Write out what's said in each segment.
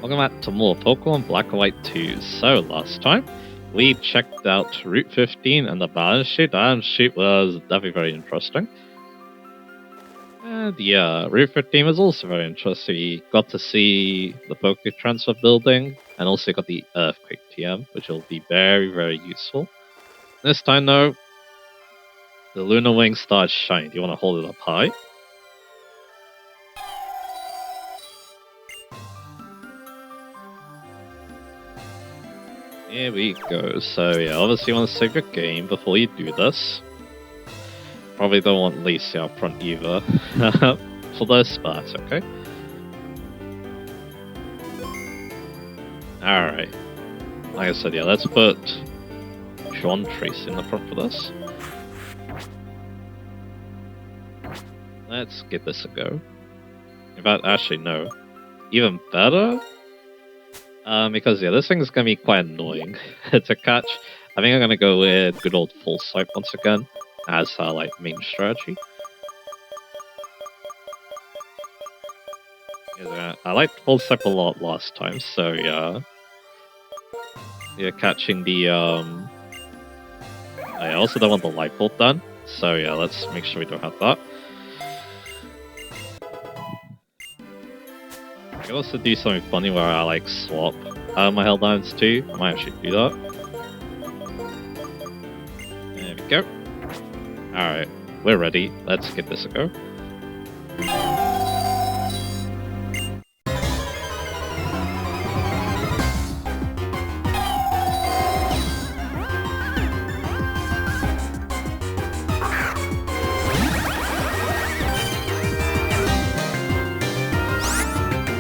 Welcome back to more Pokemon Black and White 2. So, last time, we checked out Route 15 and the balance sheet. The balance sheet was definitely very interesting. And yeah, Route 15 was also very interesting. We got to see the Poke Transfer building, and also got the Earthquake TM, which will be very, very useful. This time, though, the Lunar Wing starts shining. Do you want to hold it up high? Here we go. So yeah, obviously you want to save your game before you do this. Probably don't want Lacey out front either. For those spots, okay? Alright. Like I said, yeah, let's put John Trace in the front for this. Let's give this a go. In fact, actually, no. Even better? Because, yeah, this thing is going to be quite annoying to catch. I think I'm going to go with good old Full Swipe once again as our, like, main strategy. Yeah, I liked Full Swipe a lot last time, so yeah. Yeah, catching the, I also don't want the Light Bolt done, so yeah, let's make sure we don't have that. I can also do something funny where I, like, swap my Helldivers too. I might actually do that. There we go. Alright, we're ready. Let's give this a go.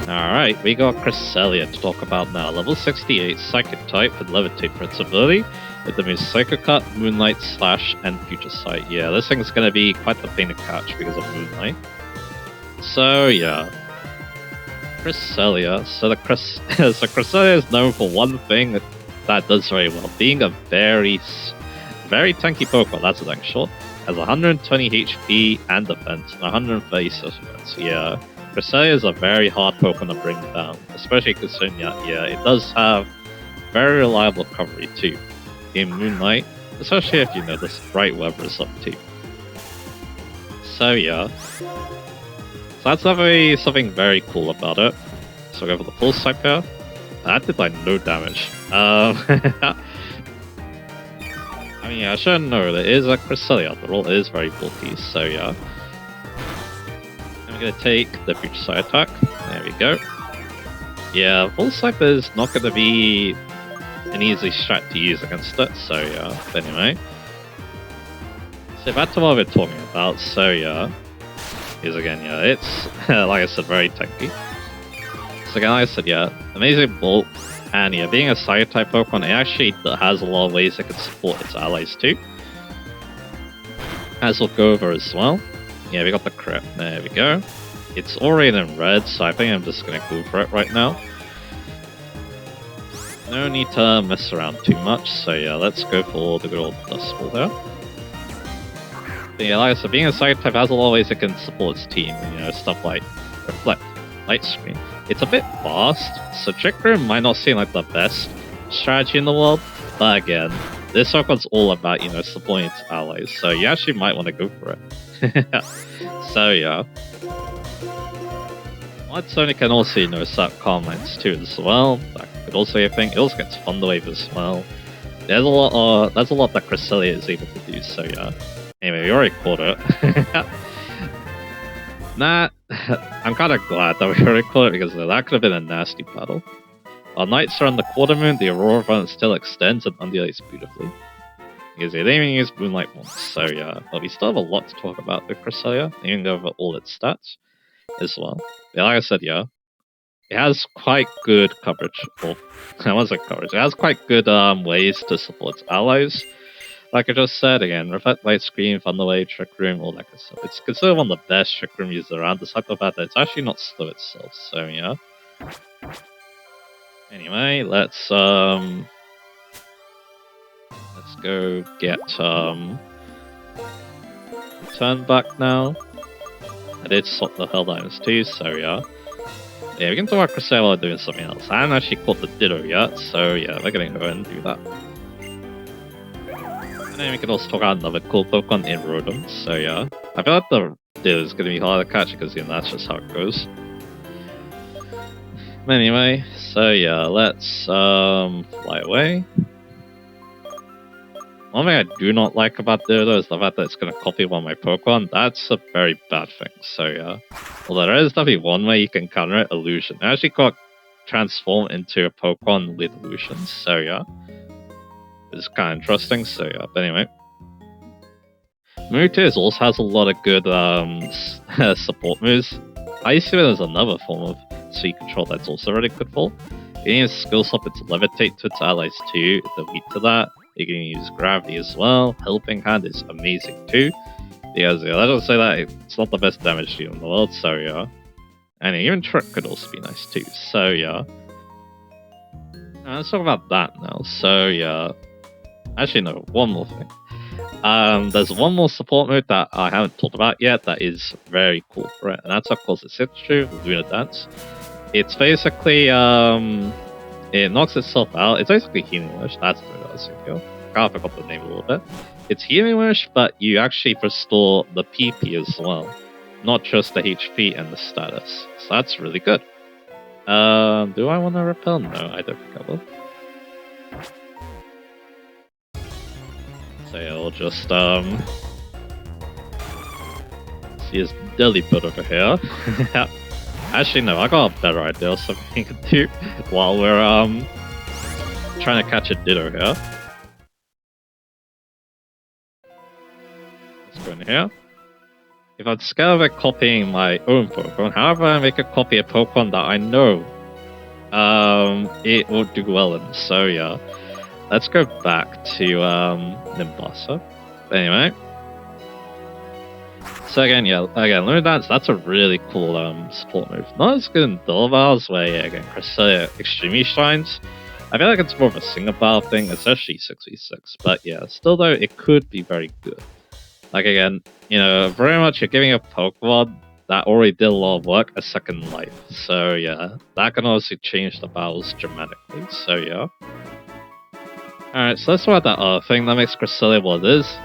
Alright, we got Cresselia to talk about now. Level 68, Psychic type with Levitate for its ability. With the moves Psycho Cut, Moonlight, Slash, and Future Sight. Yeah, this thing's gonna be quite the pain to catch because of Moonlight. So yeah. Cresselia. So Cresselia is known for one thing that does very well. Being a very tanky Pokemon, that's a dang short. Has 120 HP and defense, and 130 social defense. Yeah. Cresselia is a very hard Pokemon to bring down, especially considering that, yeah, it does have very reliable recovery too in Moonlight, especially if you know this bright weather is up too. So yeah, so that's definitely something very cool about it. So we'll go for the Full Swipe here. That did like no damage. I mean, yeah, I should know that it is a Cresselia after all. It is very bulky, so yeah. Gonna take the Future Sight attack. There we go. Yeah, Full Swipe is not gonna be an easy strat to use against it, so yeah. But anyway. So back to what we're talking about, so yeah. Here's again, yeah, it's like I said, very tanky. So again, like I said, yeah, amazing bulk, and yeah, being a Psychic type Pokemon, it actually has a lot of ways it can support its allies too. As we'll go over as well. Yeah, we got the crit. There we go. It's already in red, so I think I'm just gonna go for it right now. No need to mess around too much, so yeah, let's go for the good old Dust Ball there. But yeah, like I said, being a Psychic type has a lot of ways it can support its team, you know, stuff like Reflect, Light Screen. It's a bit fast, so Trick Room might not seem like the best strategy in the world, but again, this Pokemon's all about, you know, supporting its allies, so you actually might want to go for it. So yeah. Light Sonic can also, you know, set Calm Minds too as well. That could also be a thing. It also gets Thunder Wave as well. There's a lot that Cresselia is able to do, so yeah. Anyway, we already caught it. Nah, I'm kinda glad that we already caught it because that could have been a nasty battle. While Nights are on the Quarter Moon, the Aurora Front still extends and undulates beautifully. Because they didn't even use Moonlight once, so yeah. But we still have a lot to talk about with Cresselia, even over all its stats as well. Yeah, like I said, yeah. It has quite good coverage. Well, I won't say coverage. It has quite good ways to support its allies. Like I just said, again, Reflect, Light Screen, Thunder Wave, Trick Room, all that good stuff. It's considered one of the best Trick Room users around, despite the fact that it's actually not slow itself, so yeah. Anyway, let's go get turn back now. I did swap the Helldivers too, so yeah. Yeah, we can talk about Cresselia while doing something else. I haven't actually caught the Ditto yet, so yeah, we're gonna go ahead and do that. And then we can also talk about another cool Pokemon in Rotom, so yeah. I feel like the Ditto is gonna be hard to catch because, you know, that's just how it goes. Anyway, so yeah, let's fly away. One thing I do not like about Ditto is the fact that it's going to copy one of my Pokemon. That's a very bad thing, so yeah. Although there is definitely one way you can counter it, Illusion. It actually got transformed into a Pokemon with illusions, so yeah. It's kind of interesting, so yeah. But anyway. Mewtwo also has a lot of good support moves. I see there's another form of Sweet Control that's also really good for. You can use Skills Up its Levitate to its allies too, if they're weak to that. You can use Gravity as well. Helping Hand is amazing too. Because yeah, let's just say that it's not the best damage deal in the world, so yeah. And even Trick could also be nice too, so yeah. Let's talk about that now, so yeah. Actually no, one more thing. There's one more support mode that I haven't talked about yet that is very cool for it, and that's of course the Citrus Luna Dance. It's basically, it knocks itself out. It's basically Healing Wish, that's the way I was thinking. I forgot the name a little bit. It's Healing Wish, but you actually restore the PP as well, not just the HP and the status. So that's really good. Do I want to repel? No, I don't think I will. So yeah, we'll just see his Delibird over here. Actually no, I got a better idea of something we can do while we're trying to catch a Ditto here. Let's go in here. If I'm scared of it copying my own Pokemon, however I make a copy of Pokemon that I know it will do well in, so yeah. Let's go back to Nimbasa. Anyway. So again, yeah, Luna Dance, that's a really cool support move. Not as good in Dual Battles, where yeah, again, Cresselia extremely shines. I feel like it's more of a single battle thing, especially 6v6. But yeah, still though, it could be very good. Like again, you know, very much you're giving a Pokemon that already did a lot of work a second life. So yeah, that can also change the battles dramatically. So yeah. Alright, so let's talk about that other thing that makes Cresselia what it is.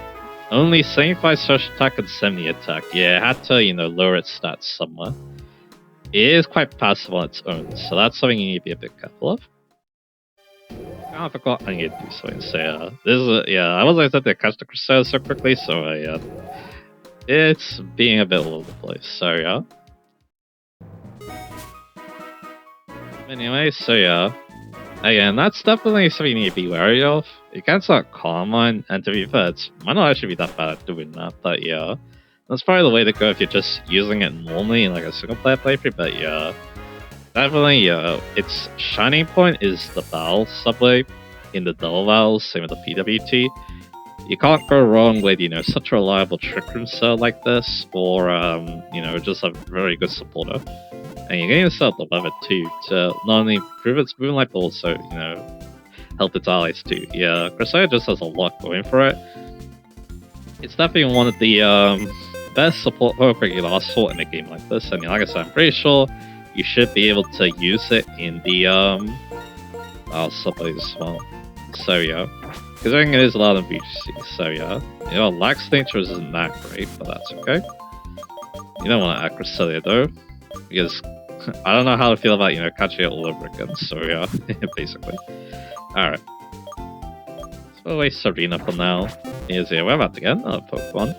Only 75 special attack and 70 attack. Yeah, it had to, you know, lower its stats somewhere. It is quite passive on its own, so that's something you need to be a bit careful of. I forgot I need to do something, so yeah. This is yeah, I wasn't expecting to catch the Cresselia so quickly, so yeah. It's being a bit all over the place, so yeah. Anyway, so yeah. Again, that's definitely something you need to be wary of. You can start Carmine, and to be fair, it might not actually be that bad at doing that, but yeah. That's probably the way to go if you're just using it normally in like a single player playthrough, but yeah. Definitely, yeah. Its shining point is the Battle Subway in the Double Battles, same with the PWT. You can't go wrong with, you know, such a reliable Trick Room cell like this, or, you know, just a very good supporter. And you're getting yourself the lever too, to not only improve its Moonlight, but also, you know, help its allies too. Yeah, Cresselia just has a lot going for it. It's definitely one of the best support Pokemon you can ask for in a game like this. And like I said, I'm pretty sure you should be able to use it in the subways as well. So yeah, considering it is a lot of VGC, so yeah. You know, Lax Nature isn't that great, but that's okay. You don't want to add Cresselia though, because I don't know how to feel about, you know, catching it all over again, so yeah, basically. Alright. So waste Serena for now. Is here, we're about to get another Pokemon.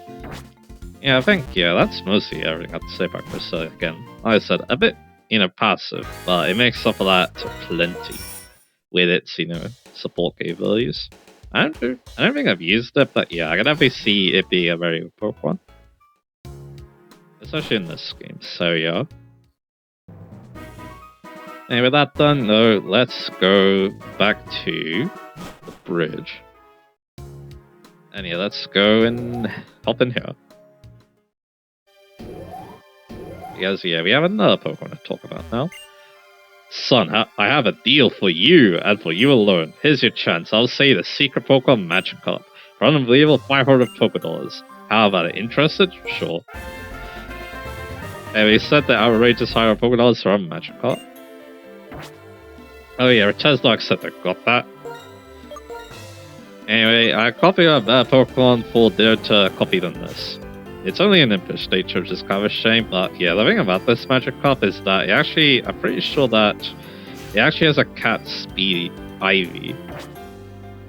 Yeah, I think, yeah, that's mostly everything I have to say about Cresselia again. Like I said, a bit, you know, passive, but it makes up for that to plenty with its, you know, support capabilities. I don't think I've used it, but yeah, I can definitely see it being a very good Pokemon. Especially in this game, so yeah. And with that done, though, let's go back to the bridge. And yeah, let's go and hop in here. Because yeah, we have another Pokemon to talk about now. Son, I have a deal for you, and for you alone. Here's your chance. I'll say the secret Pokemon Magic Cup for an unbelievable 500 $. How about it? Interested? Sure. And we said that outrageous higher Pokéballs from Magikarp. Oh yeah, returns not accepted. Got that. Anyway, I copied a better Pokemon for Ditto to copy than this. It's only an impish nature, which is kind of a shame, but yeah, the thing about this Magikarp is that I'm pretty sure that it actually has a cat speed Ivy,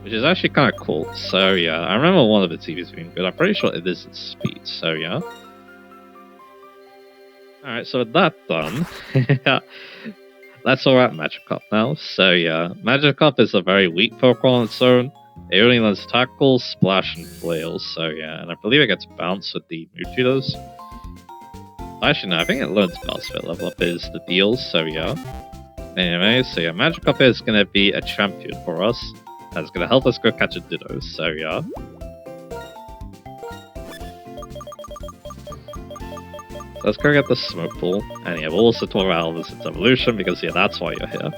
which is actually kind of cool. So yeah, I remember one of its EVs being good. I'm pretty sure it is its speed, so yeah. Alright, so with that done, that's all at Magikarp now. So yeah, Magikarp is a very weak Pokemon on its own. It only learns Tackle, Splash, and Flails, so yeah, and I believe it gets Bounce with the Mewtwo does. Actually, no, I think it learns Bounce if it level up is the deals, so yeah. Anyway, so yeah, Magikarp is going to be a champion for us, and it's going to help us go catch a Ditto, so yeah. So let's go get the Smoke Pool, and yeah, we'll also talk about this its evolution, because yeah, that's why you're here.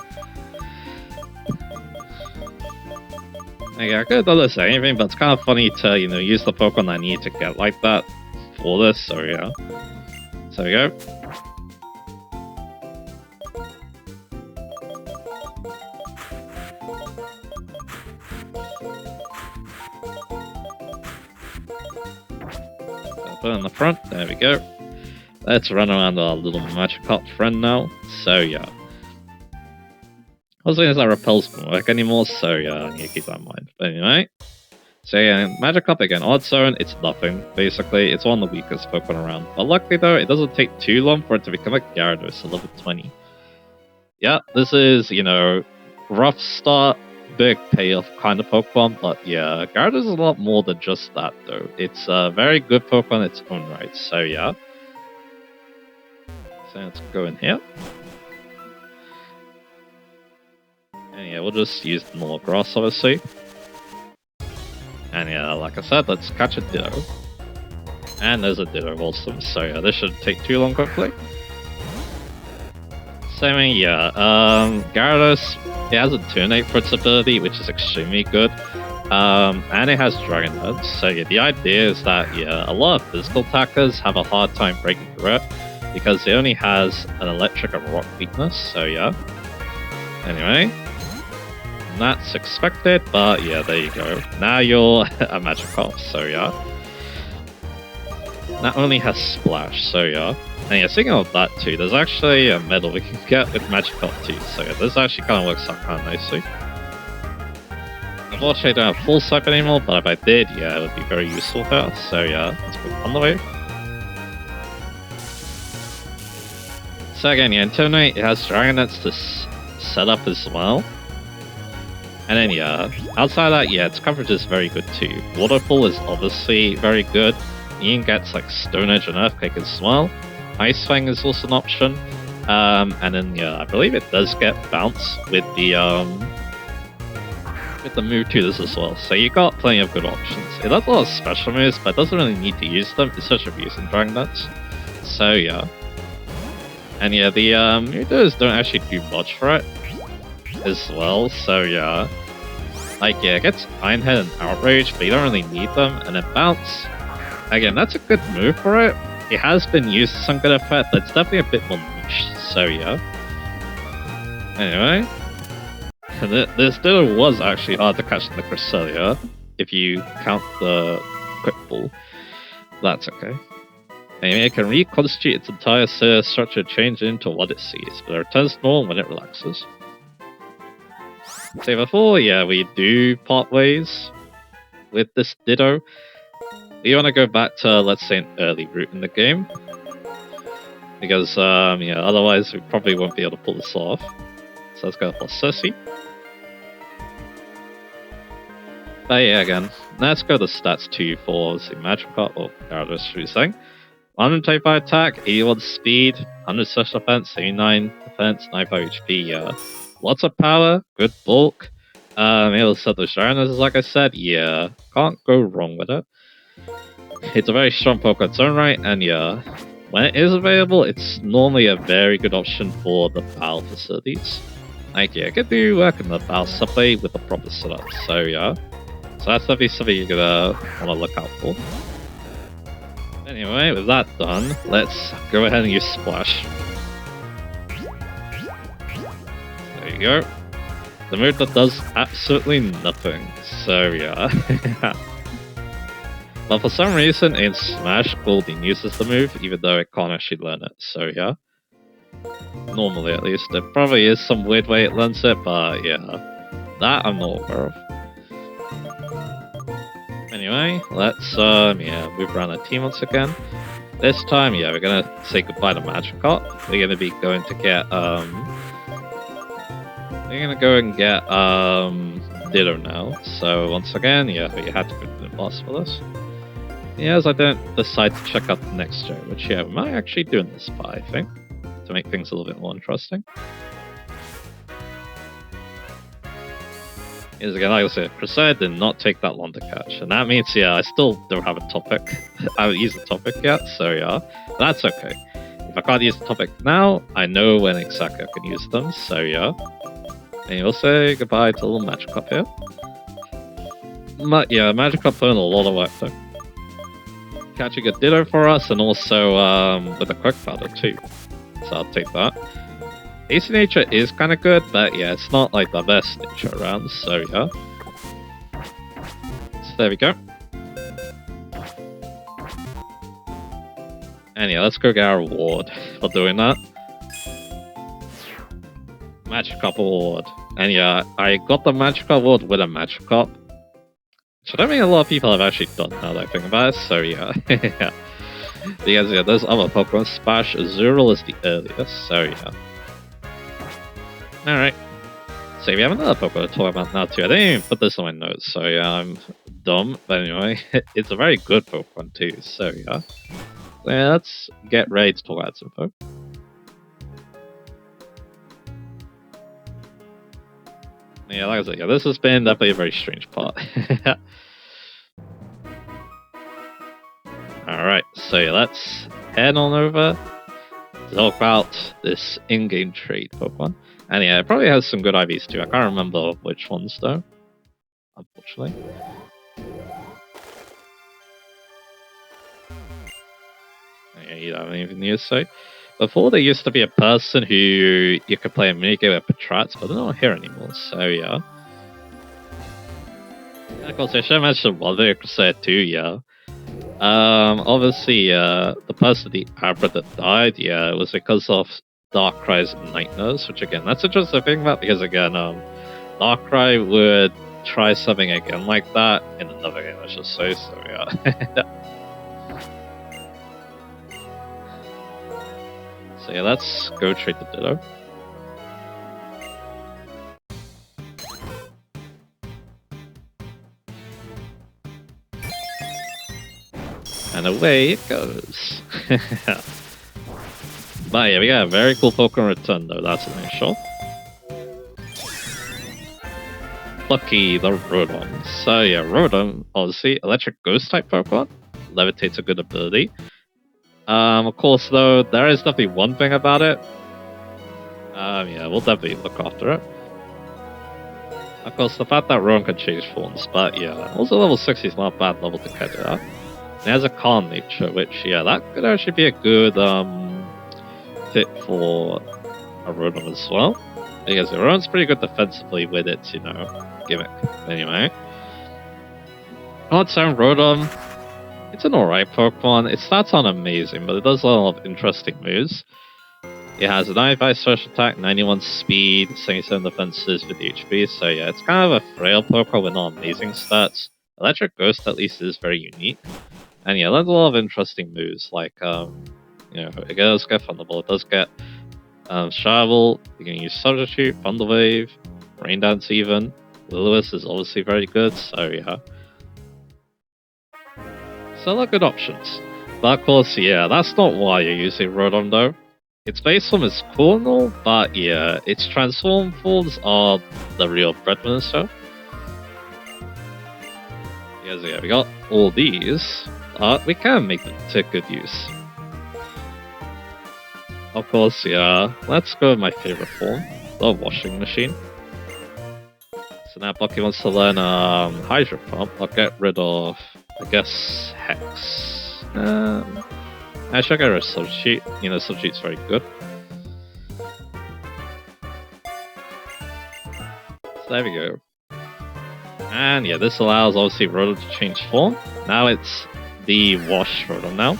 Okay, I could have done this anything, but it's kind of funny to, use the Pokemon I need to get like that for this, so yeah. So we go. Put it in the front, there we go. Let's run around our little Magikarp friend now, so yeah. Also, that repels won't work anymore, so yeah, I need to keep that in mind. But anyway, so yeah, Magikarp again, Odd Zone, it's nothing, basically. It's one of the weakest Pokemon around. But luckily though, it doesn't take too long for it to become a Gyarados at level 20. Yeah, this is, rough start, big payoff kind of Pokemon, but yeah, Gyarados is a lot more than just that though. It's a very good Pokemon in its own right, so yeah. So let's go in here. And yeah, we'll just use the normal grass, obviously. And yeah, like I said, let's catch a Ditto. And there's a Ditto also, so yeah, this shouldn't take too long, hopefully. So I mean, yeah, Gyarados, it has a Turnate for its ability, which is extremely good. And it has Dragon Head, so yeah, the idea is that, yeah, a lot of physical attackers have a hard time breaking through it, because it only has an electric and rock weakness, so yeah. Anyway. That's expected, but yeah, there you go. Now you're a Magikarp, so yeah. That only has Splash, so yeah. And yeah, speaking of that too, there's actually a medal we can get with Magikarp too, so yeah, this actually kind of works out kind of nicely. Unfortunately, I don't have Full Swipe anymore, but if I did, yeah, it would be very useful here, so yeah, let's put it on the way. So again, yeah, in turn 8, it has Dragon Nets to set up as well. And then yeah, outside of that, yeah, its coverage is very good too. Waterfall is obviously very good. Ian gets like Stone Edge and Earthquake as well. Ice Fang is also an option. And then yeah, I believe it does get Bounce with the Mewtwo as well. So you got plenty of good options. It does a lot of special moves, but it doesn't really need to use them. It's such abuse in Dragon Nets. So yeah. And yeah, the Mewtwo's don't actually do much for it as well, so yeah. Like, yeah, it gets Iron Head and Outrage, but you don't really need them, and then Bounce. Again, that's a good move for it. It has been used to some good effect, but it's definitely a bit more niche, so yeah. Anyway. This Ditto was actually hard to catch in the Cresselia, if you count the Quick Ball. That's okay. Anyway, it can reconstitute its entire cellular structure, change it into what it sees, but it returns to normal when it relaxes. So before, yeah, we do part ways with this Ditto, we want to go back to, let's say, an early route in the game. Because, yeah, otherwise we probably won't be able to pull this off. So let's go for Cersei. But yeah, again, let's go to the stats too for, obviously, Magikarp, or Gyarados, should we say. 125 attack, 81 speed, 100 special defense, 79 defense, 95 HP, yeah. Lots of power, good bulk. Able to set those Gyarados, like I said, yeah, can't go wrong with it. It's a very strong Pokemon in its own right, and yeah, when it is available, it's normally a very good option for the battle facilities. Like, yeah, it could do work in the battle supply with the proper setup, so yeah. So that's definitely something you're gonna want to look out for. Anyway, with that done, let's go ahead and use Splash. There you go. The move that does absolutely nothing, so yeah. But for some reason in Smash, Goldeen uses the move, even though it can't actually learn it, so yeah. Normally at least. There probably is some weird way it learns it, but yeah. That I'm not aware of. Anyway, let's move around the team once again. This time, yeah, we're gonna say goodbye to Magikarp. We're gonna be going to get we're gonna go and get Ditto now. So once again, yeah, we had to go to the boss for this. Yes, I don't decide to check out the next show, which yeah, we might actually do in this part, I think, to make things a little bit more interesting. Is again, like I said, Crusade did not take that long to catch, and that means, yeah, I still don't have a topic. I haven't used the topic yet, so yeah, that's okay. If I can't use the topic now, I know when exactly I can use them, so yeah. And you'll say goodbye to little Magikarp here. Yeah, Magikarp put in a lot of work though. Catching a Ditto for us, and also with a quick powder too, so I'll take that. AC Nature is kind of good, but yeah, it's not like the best nature around, so yeah. So there we go. And yeah, let's go get our reward for doing that. Magikarp award. And yeah, I got the Magikarp award with a Magikarp. Which I don't think a lot of people have actually done now that I think about it, so yeah. Yeah. Because yeah, there's other Pokemon. Splash Azurill is the earliest, so yeah. Alright. So we have another Pokemon to talk about now too. I didn't even put this on my notes, so yeah, I'm dumb. But anyway, it's a very good Pokemon too, so yeah. So yeah, let's get ready to talk about some info. Yeah, like I said, yeah, this has been definitely a very strange part. Alright, so yeah, let's head on over to talk about this in-game trade Pokemon. And yeah, it probably has some good IVs too. I can't remember which ones though, unfortunately. Yeah, you don't even use so. Before there used to be a person who you could play a minigame with Patrats, but they're not here anymore, so yeah. And of course, I should mention one video Crusade too, yeah. Obviously, the person, the Abra that died, yeah, it was because of Darkrai's Night Nurse, which again, that's interesting thing about, because again, Darkrai would try something again like that in another game, I should say, so yeah. So yeah, let's go trade the Ditto. And away it goes. But yeah, we got a very cool Pokemon return though, that's an sure. Lucky the Rotom. So yeah, Rotom, obviously, electric ghost type Pokemon. Levitate's a good ability. Of course though, there is definitely one thing about it. Yeah, we'll definitely look after it. Of course, the fact that Rotom can change forms, but yeah, also level 60 is not a bad level to catch it at. It has a calm nature, which, yeah, that could actually be a good fit for a Rotom as well. Because Rotom's pretty good defensively with its, you know, gimmick. Anyway. On its own, Rotom, it's an alright Pokemon. It starts on amazing, but it does a lot of interesting moves. It has a 95 special attack, 91 speed, 77 defenses with HP, so yeah, it's kind of a frail Pokemon with not amazing stats. Electric Ghost at least is very unique. And yeah, there's a lot of interesting moves, like, you know, it does get Thunderbolt, it does get Shovel, you can use Substitute, Thunder Wave, Rain Dance even. Lilith is obviously very good, so yeah. So they're good options. But of course, yeah, that's not why you're using Rotom though. Its base form is cool and all, but yeah, its transform forms are the real breadwinner show. Because yeah, we got all these, but we can make them to good use. Of course, yeah, let's go with my favorite form, the washing machine. So now Bucky wants to learn Hydro Pump. I'll get rid of, I guess, Hex. I should get a substitute. You know, substitute's very good. So there we go. And yeah, this allows obviously Rotom to change form. Now it's the Wash Rotom now.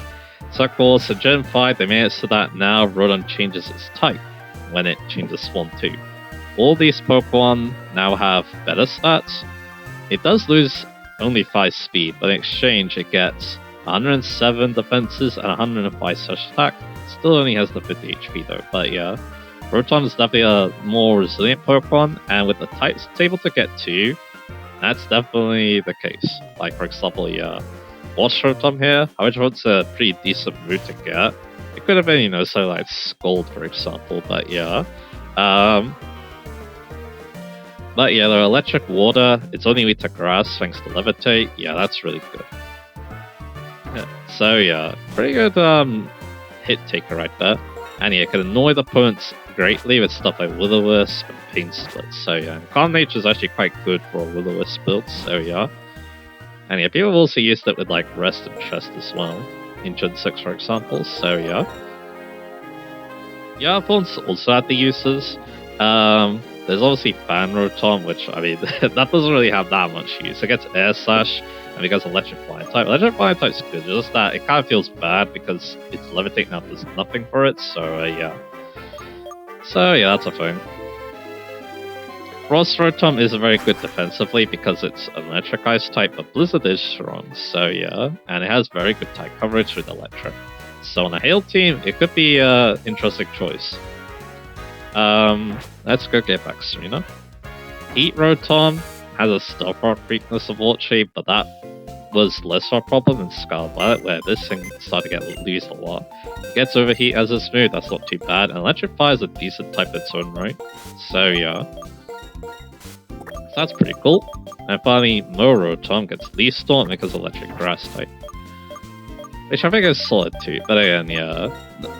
So of course, in Gen 5, they made it so that now Rotom changes its type when it changes form too. All these Pokemon now have better stats. It does lose only 5 speed, but in exchange it gets 107 defenses and 105 slash attack. Still only has the 50 HP though, but yeah. Rotom is definitely a more resilient Pokemon, and with the types it's able to get to, that's definitely the case. Like for example, yeah, Wash Rotom here, however it's a pretty decent route to get. It could have been, you know, so like Scald for example, but yeah. But yeah, the electric water, it's only weak to grass thanks to levitate. Yeah, that's really good. Yeah, so yeah, pretty good hit taker right there. And yeah, it can annoy the opponents greatly with stuff like Will-O-Wisp and Pain Split. So yeah, Calm Nature is actually quite good for a Will-O-Wisp build, so yeah. And yeah, people have also used it with like Rest and Chest as well, in Gen 6 for example, so yeah. Yeah, phones also had the uses. There's obviously Fan Rotom, which, I mean, that doesn't really have that much use. It gets Air Slash, and it gets Electric Flying type. Electric Flying type's good, just that it kind of feels bad because its Levitate now does nothing for it, so yeah. So yeah, that's a thing. Frost Rotom isn't very good defensively because it's an Electric Ice type, but Blizzard is strong, so yeah. And it has very good type coverage with Electric. So on a Hail team, it could be an interesting choice. Let's go get back Serena. Heat Rotom has a Stealth Rock weakness unfortunately, but that was less of a problem than Scarlet Violet, where this thing started to get used a lot. It gets Overheat as a smooth, that's not too bad, and Electric Fire is a decent type in its own right. So yeah. So that's pretty cool. And finally, Mo Rotom gets Leaf Storm because Electric Grass type. Which I think is solid too, but again, yeah.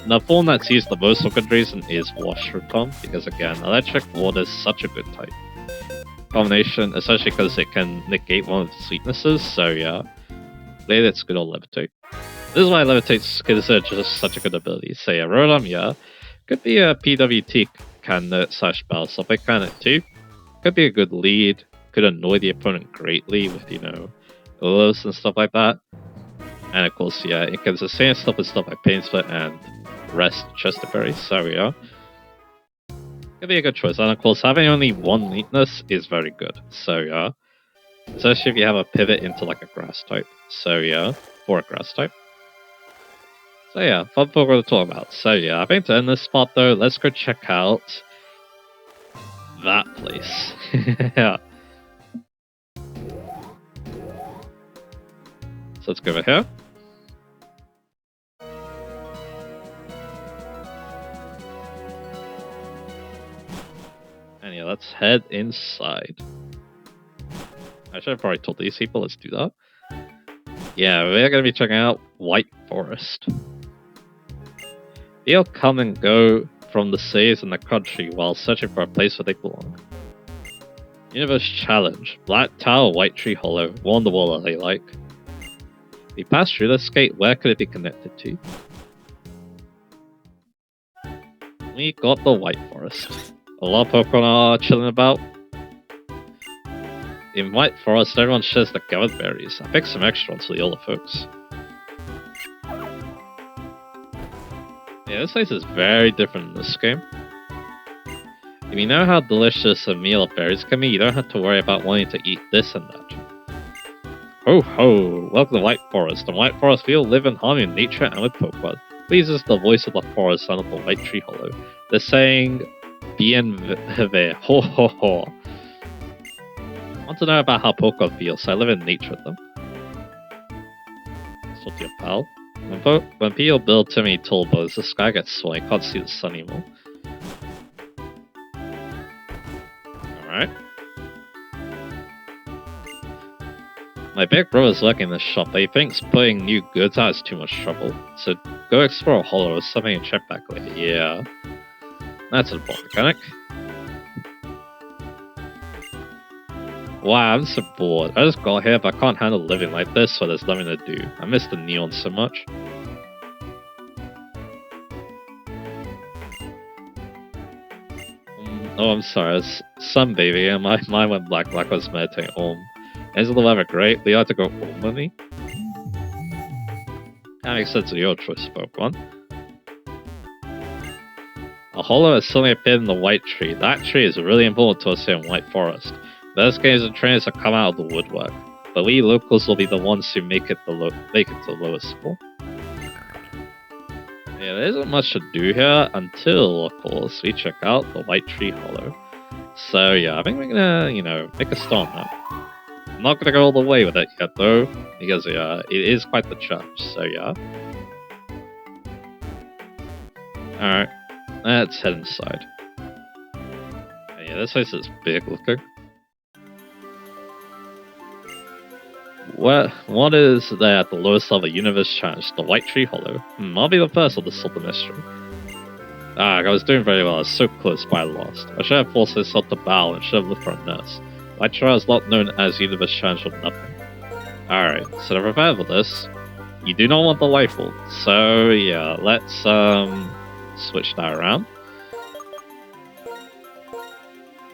The form that's used the most for good reason is Wash Rotom, because again, Electric Water is such a good type combination, especially because it can negate one of its weaknesses, so yeah. Later it's good on Levitate. This is why Levitate's considered just such a good ability. So yeah, Rotom, yeah. Could be a PWT candidate / Battle Support candidate too. Could be a good lead, could annoy the opponent greatly with, you know, Willows and stuff like that. And of course, yeah, it can sustain stuff with stuff like Pain Split and Rest Chesterberry, so yeah. Could be a good choice, and of course, having only one weakness is very good, so yeah. Especially if you have a pivot into like a grass type, so yeah, for a grass type. So yeah, fun Pokemon to talk about. So yeah, I think to end this spot though, let's go check out that place. Yeah. So let's go over here. And yeah, let's head inside. I should have probably told these people, let's do that. Yeah, we're going to be checking out White Forest. They'll come and go from the cities and the country while searching for a place where they belong. Universe Challenge. Black Tower, White Tree Hollow. Wonder Wall are they like? We passed through this gate, where could it be connected to? We got the White Forest. A lot of Pokemon are chilling about. In White Forest, everyone shares the gathered berries. I picked some extra ones for the older folks. Yeah, this place is very different in this game. If you know how delicious a meal of berries can be, you don't have to worry about wanting to eat this and that. Ho ho! Welcome to White Forest. In White Forest, we all live in harmony with nature and with Pokemon. Please is the voice of the forest sound of the White Tree Hollow. They're saying, Bienvenue, ho ho ho. I want to know about how Pokemon feel, so I live in nature with them. Talk to your pal. When people build too many tall boats, the sky gets swollen, you can't see the sun anymore. Alright. My big brother's working in this shop, but he thinks putting new goods out is too much trouble. So go explore a hollow or something and check back later. Yeah. That's an important mechanic. Wow, I'm so bored. I just got here, but I can't handle living like this, so there's nothing to do. I miss the neon so much. Oh, I'm sorry. It's sun, baby. And my mind went black like I was meditating home. Isn't the weather great? We ought to go home with me. That makes sense of your choice, Pokemon. A hollow has suddenly appeared in the white tree. That tree is really important to us here in White Forest. Those games and trainers have come out of the woodwork, but we locals will be the ones who make it to the lowest score. Yeah, there isn't much to do here until, of course, we check out the White Tree Hollow. So yeah, I think we're gonna, make a start now. I'm not gonna go all the way with it yet though, because yeah, it is quite the challenge, so yeah. Alright, let's head inside. And yeah, this place is big looking. What is there at the lowest level universe challenge? The White Tree Hollow? I'll be the first to solve the mystery. I was doing very well. I was so close, but I lost. I should have forced myself to bow and should have looked for a nurse. My trial is not known as universe challenge for nothing. Alright, so to prepare for this, you do not want the life orb. So yeah, let's switch that around.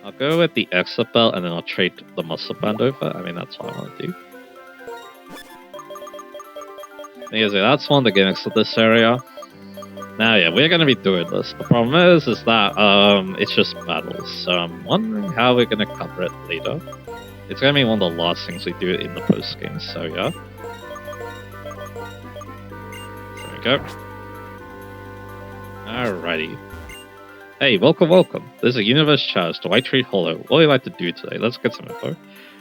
I'll go with the extra belt and then I'll trade the muscle band over. I mean, that's what I want to do. Because that's one of the gimmicks of this area. Now, yeah, we're gonna be doing this. The problem is that it's just battles. So I'm wondering how we're gonna cover it later. It's gonna be one of the last things we do in the post game. So yeah. There we go. Alrighty. Hey, welcome. There's a universe challenge to White Tree Hollow. What would you like to do today? Let's get some info.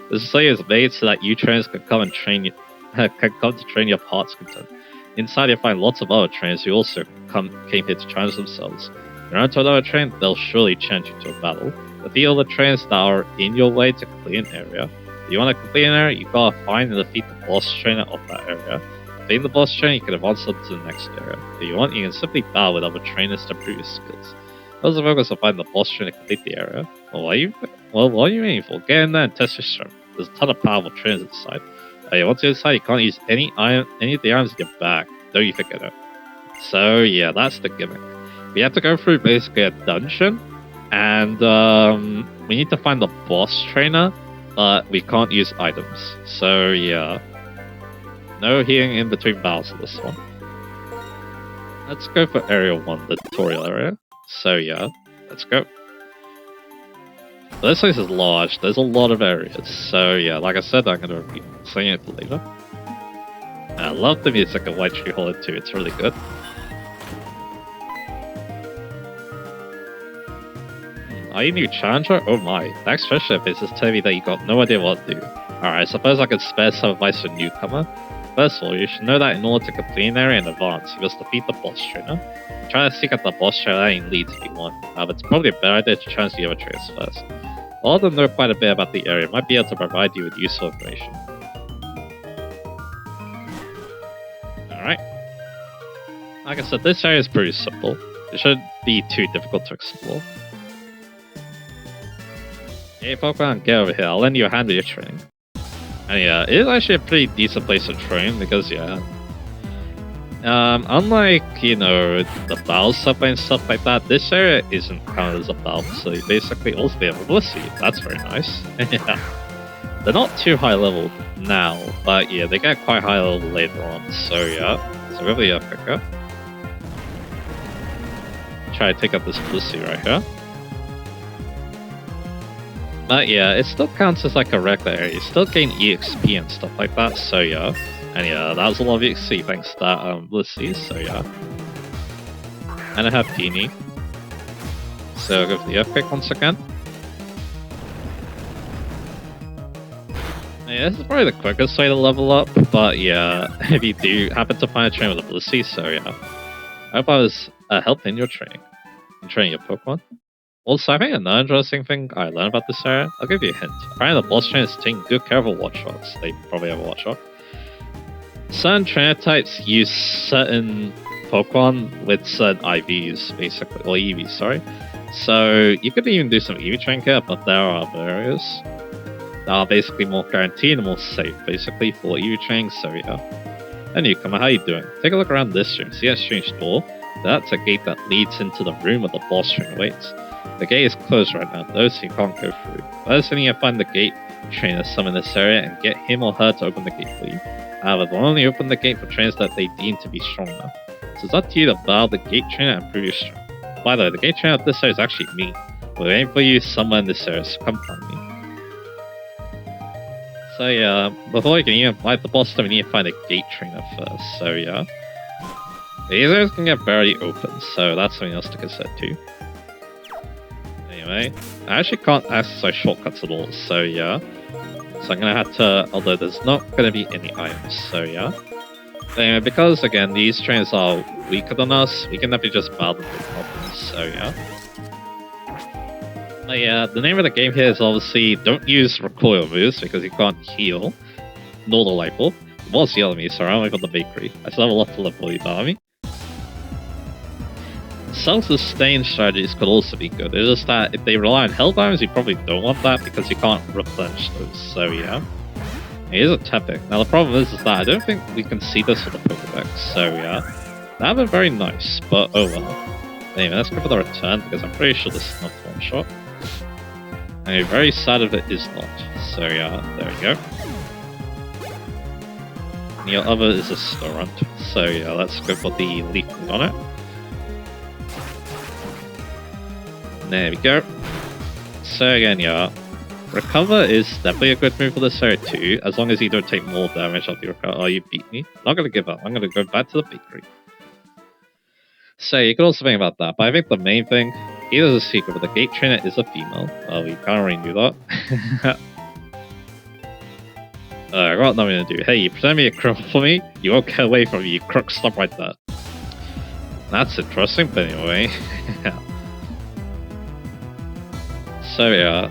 This play is made so that you trainers can come and train you. Can come to train your heart's content. Inside you'll find lots of other trainers who also came here to challenge themselves. If you run into another train, they'll surely challenge you to a battle. Defeat all the trainers that are in your way to complete an area. If you want to complete an area, you gotta find and defeat the boss trainer of that area. Defeating the boss trainer, you can advance on to the next area. If you want, you can simply battle with other trainers to improve your skills. Those are focus on finding the boss trainer to complete the area. What are you waiting for? Get in there and test your strength. There's a ton of powerful trainers inside. Once you're inside, you can't use any of the items in your bag. Don't you forget it. So yeah, that's the gimmick. We have to go through basically a dungeon, and we need to find the boss trainer, but we can't use items. So yeah, no healing in between battles for this one. Let's go for Area 1, the tutorial area. So yeah, let's go. This place is large, there's a lot of areas, so yeah, like I said, I'm gonna be saying it later. I love the music of White Tree Hollow too, it's really good. Are you new challenger? Oh my, the expression is just telling me that you got no idea what to do. Alright, I suppose I could spare some advice for a newcomer. First of all, you should know that in order to complete an area in advance, you must defeat the boss trainer. Try to seek out the boss trainer in leads if you want, but it's probably a better idea to challenge the other trainers first. All of them know quite a bit about the area, might be able to provide you with useful information. Alright. Like I said, this area is pretty simple. It shouldn't be too difficult to explore. Hey Pokemon, get over here, I'll lend you a hand with your training. And yeah, it is actually a pretty decent place to train, because yeah... unlike, the battle subway and stuff like that, this area isn't counted as a battle facility. Basically, also they have publicity. That's very nice. Yeah. They're not too high level now, but yeah, they get quite high level later on. So yeah, so really pick up. Try to take up this publicity right here. But yeah, it still counts as like a regular area. You still gain EXP and stuff like that, so yeah. And yeah, that was a lot of EXP thanks to that publicity, so yeah. And I have Peony. So I'll go for the Earthquake once again. Yeah, this is probably the quickest way to level up, but yeah, if you do happen to find a trainer with a publicity, so yeah. I hope I was helping your training. In training your Pokemon. Also, I think another interesting thing I learned about this area, I'll give you a hint. Apparently the boss trainer is taking good care of a Watchdogs. They probably have a Watchdog. Certain trainer types use certain Pokemon with certain IVs, basically, or EVs, sorry. So you could even do some EV training here, but there are other areas. are basically more guaranteed and more safe, basically, for EV training, so yeah. And newcomer, how you doing? Take a look around this room. See that strange door? That's a gate that leads into the room where the boss trainer waits. The gate is closed right now, though, so you can't go through. First, you need to find the gate trainer somewhere in this area and get him or her to open the gate for you. However, they'll only open the gate for trainers that they deem to be strong enough. So it's up to you to battle the gate trainer and prove your strength. By the way, the gate trainer of this area is actually me. We're waiting for you somewhere in this area, so come find me. So yeah, before you can even fight the boss, we need to find a gate trainer first, so yeah. These areas can get barely open, so that's something else to consider too. Anyway, I actually can't access shortcuts at all, so yeah. So I'm gonna have to, although there's not gonna be any items, so yeah. Anyway, because again, these trainers are weaker than us, we can definitely just battle them with problems, so yeah. But yeah, the name of the game here is obviously don't use recoil moves because you can't heal, nor the light bulb. The boss yelled at me, so I'm only got the bakery. I still have a lot to live for, you know what I mean? Self-sustain strategies could also be good. It's just that if they rely on health items, you probably don't want that because you can't replenish those, so yeah. It is a Tepic. Now the problem is that I don't think we can see this with the Pokedex, so yeah. That would be very nice, but oh well. Anyway, let's go for the return because I'm pretty sure this is not one shot. I'm very sad if it is not. So yeah, there we go. And your other is a Starunt. So yeah, let's go for the leaf on it. There we go. So again, yeah, recover is definitely a good move for this area too, as long as you don't take more damage after you recover. Oh, you beat me. I'm not gonna give up. I'm gonna go back to the bakery. So you could also think about that, but I think the main thing, here's a secret, but the gate trainer is a female. Well, you can't really do that. I got nothing to do. Hey, you pretend to be a crook for me? You won't get away from me, you crook, stop right there. That's interesting, but anyway. So yeah,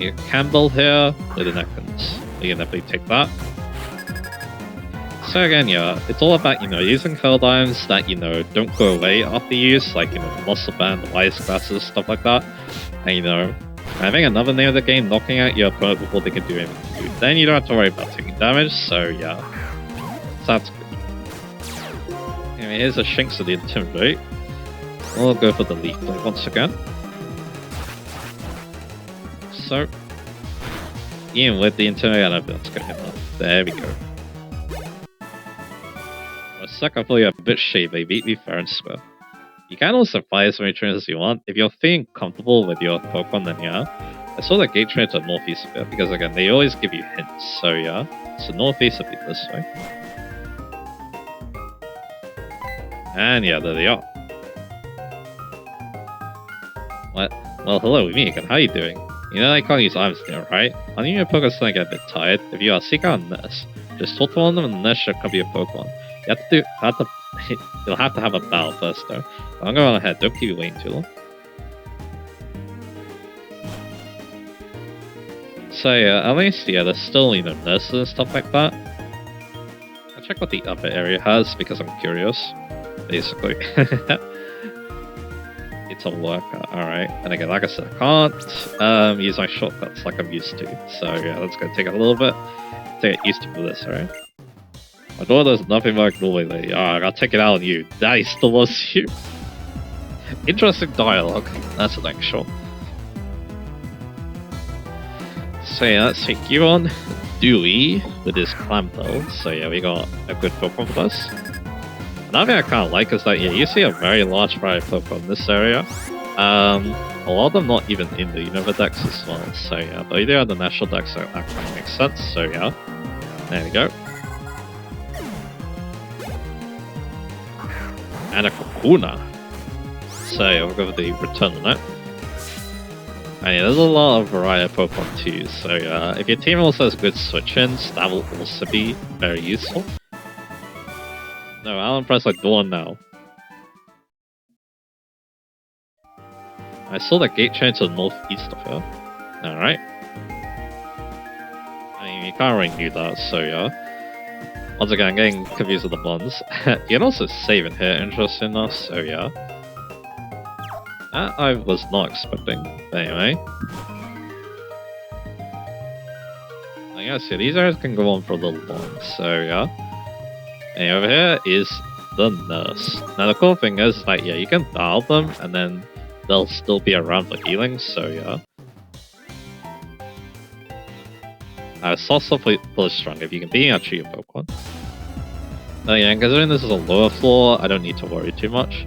you Campbell here with the Necrons. You can definitely take that. So again, yeah, it's all about, using held items that, don't go away after use, like, the muscle band, the wise glasses, stuff like that. And, having another name of the game, knocking out your opponent before they can do anything to you. Then you don't have to worry about taking damage, so yeah. So that's good. Anyway, here's a Shinx of the Intimidate. We'll go for the Leaf Blade once again. So, even with the Intimidate, I don't think that's going to hit enough. There we go. For a sec, I thought you were a bit shady, they beat me fair and square. You can also fire as many trainers as you want. If you're feeling comfortable with your Pokemon, then yeah. I saw the gate trainer to northeast a bit, because again, they always give you hints, so yeah. So northeast would be this way. And yeah, there they are. What? Well, hello, me again. How you doing? You know I can't use items there, right? I think your Pokemon's gonna get a bit tired. If you are, seek out a nurse. Just talk to one of them and the nurse should come to your Pokemon. You you'll have to have a battle first though. But I'm going on ahead, don't keep you waiting too long. So yeah, at least yeah, there's still nurses and stuff like that. I'll check what the upper area has because I'm curious. Basically. It's a worker, alright. And again, like I said, I can't use my shortcuts like I'm used to. So yeah, that's gonna take a little bit to get used to for this, alright? My daughter does nothing like normally lately. I gotta take it out on you. Daddy still loves you. Interesting dialogue. That's an actual. So yeah, let's take you on. Dewey with his Clamperl. So yeah, we got a good Pokemon for us. Another thing I kind of like is that yeah, you see a very large variety of Pokemon in this area. A lot of them not even in the Unova decks as well. So yeah, but either on the national decks, so that kind of makes sense. So yeah, there we go. And a Kakuna. So yeah, we'll go for the return on that. And yeah, there's a lot of variety of Pokemon too. So yeah, if your team also has good switch-ins, that will also be very useful. No, Alan press like Dawn now. I saw the gate change to the northeast of her. Alright. I mean, you can't really do that, so yeah. Once again, I'm getting confused with the bonds. You can also save in here, interesting enough, so yeah. That I was not expecting, but anyway. I guess yeah, these areas can go on for a little long, so yeah. And over here is the nurse. Now the cool thing is that yeah, you can dial them and then they'll still be around for healing, so yeah. It's also fully strong if you can beat out your Pokemon. But yeah, considering this is a lower floor, I don't need to worry too much.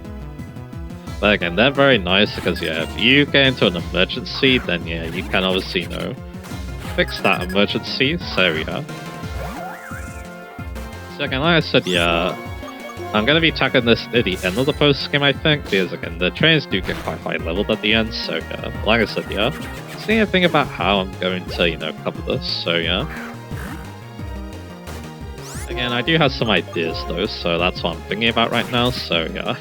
But again, they're very nice because yeah, if you get into an emergency, then yeah, you can obviously, you know, fix that emergency, so yeah. So again, like I said, yeah, I'm gonna be tackling this at the end of the post game, I think, because again, the trains do get quite high leveled at the end, so yeah, like I said, yeah. Just need to think about how I'm going to, you know, cover this, so yeah. Again, I do have some ideas though, so that's what I'm thinking about right now, so yeah.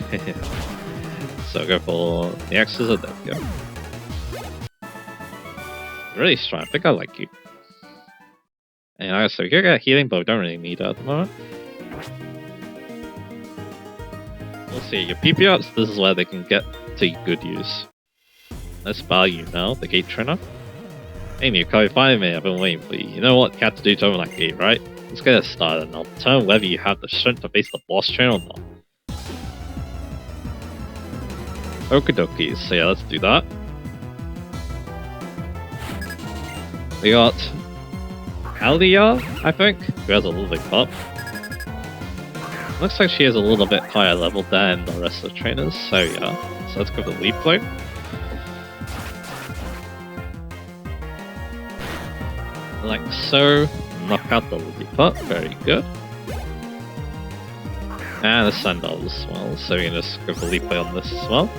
So go for the X's and there we go. Really strong, I think I like you. And like I said, we could get healing, but we don't really need it at the moment. We'll see, your PP ups, this is where they can get to good use. Let's bar you now, the gate trainer. Hey Mewko, finally, I've been waiting for you. You know what you have to do to open that gate, right? Let's get it started and I'll determine whether you have the strength to face the boss trainer or not. Okie dokie, so yeah, let's do that. We got Alia, I think, who has a little bit up. Looks like she is a little bit higher level than the rest of the trainers, so yeah. So let's go for the leap flow. Like so, knock out the leap up, very good. And a Sandal as well, so we can just go for leap play on this as well.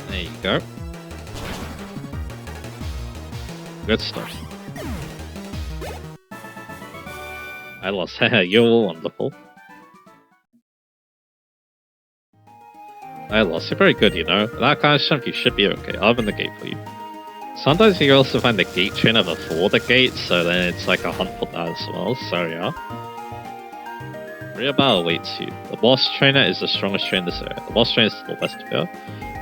There you go. Good stuff. I lost. You're wonderful. I lost. You're very good, you know. That kind of strength, you should be okay. I'll open the gate for you. Sometimes you also find the gate trainer before the gate, so then it's like a hunt for that as well, so yeah. Real battle awaits you. The boss trainer is the strongest trainer in this area. The boss trainer is the best here.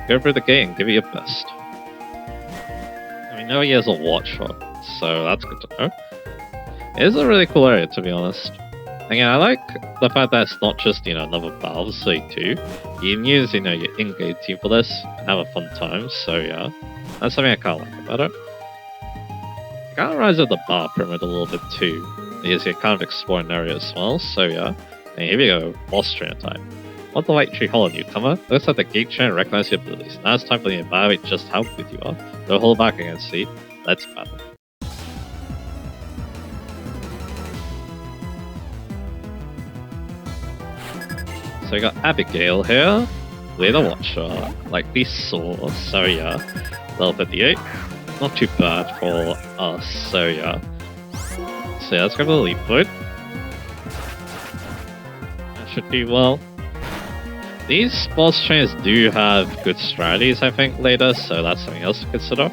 Go through the gate and give it your best. I know he has a watch for it, so that's good to know. It is a really cool area, to be honest. Again, I like the fact that it's not just, you know, another battle site too. You can use, you know, your in-game team for this and have a fun time, so yeah. That's something I kind of like about it. It kind of reminds of the bar pyramid a little bit too, because you're kind of exploring area as well, so yeah. And here we go, boss trainer time. What the light tree hole, newcomer? Looks like the gate trainer recognizes your abilities. Now it's time for you to evaluate just how good you are. Don't hold back against see. Let's battle. So we got Abigail here with a watcher, like we saw, so yeah. Level 58. Not too bad for us, so yeah. So yeah, let's go for the leap foot. That should do well. These boss trainers do have good strategies, I think, later, so that's something else to consider.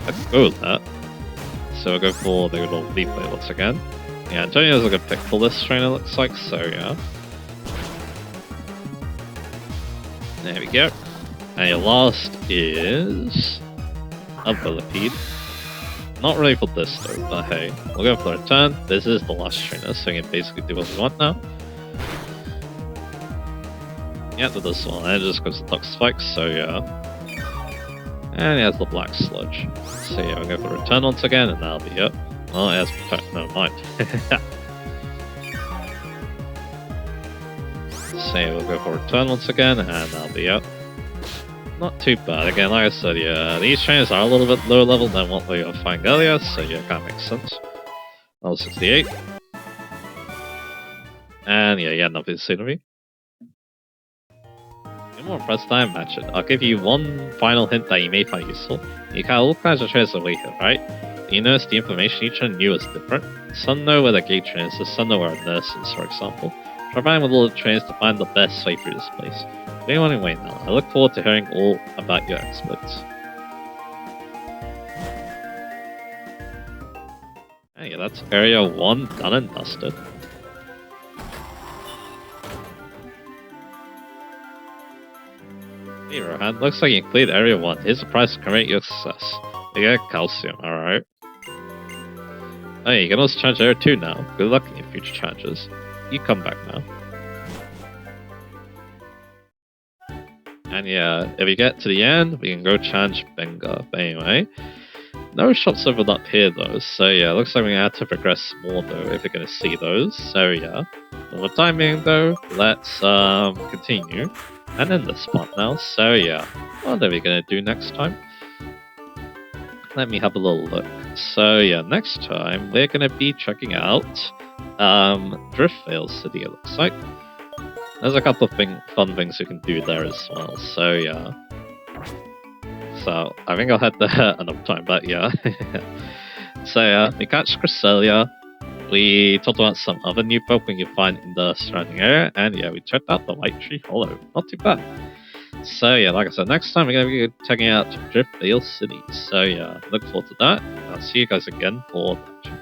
Let's go with that. So we'll go for the little leap play once again. Yeah, Antonio's a good pick for this trainer, looks like, so yeah. There we go. And your last is a Millipede. Not really for this though, but hey, we'll go for the return. This is the last trainer, so we can basically do what we want now. Yeah, to this one, and it just goes to Toxic Spikes, so yeah. And he has the Black Sludge. So yeah, we'll go for return once again, and that'll be it. Oh, it has Protect, never mind. So yeah, we'll go for return once again, and that'll be it. Not too bad. Again, like I said, yeah, these trainers are a little bit lower level than what we were finding earlier, so yeah, kind of makes sense. Level 68. And yeah, nothing to say to me. You're more impressed than I imagined. I'll give you one final hint that you may find useful. You got all kinds of trainers away here, right? You notice the information each one knew is different. Some know where the gate trainers is, some know where a nurse is, for example. Try finding with all the trainers to find the best way through this place. Anyone anyway now. I look forward to hearing all about your exploits. Hey, that's Area 1 done and dusted. Hey Rohan, looks like you cleared Area 1. Here's the prize to commemorate your success. You get calcium, alright. Oh, you can also charge there too now. Good luck in your future charges. You come back now. And yeah, if we get to the end, we can go charge Benga. But anyway, no shots opened up here though. So yeah, looks like we're gonna have to progress more though if we're gonna see those. So yeah, for the time being though, let's continue and end this spot now. So yeah, what are we gonna do next time? Let me have a little look. So yeah, next time we're gonna be checking out Driftvale City. It looks like there's a couple of fun things you can do there as well. So yeah, so I think I'll head there another time. But yeah, so yeah, we catch Cresselia. We talked about some other new Pokemon you find in the surrounding area, and yeah, we checked out the White Tree Hollow. Not too bad. So yeah, like I said, next time we're going to be checking out Driftvale City. So yeah, look forward to that. I'll see you guys again for that.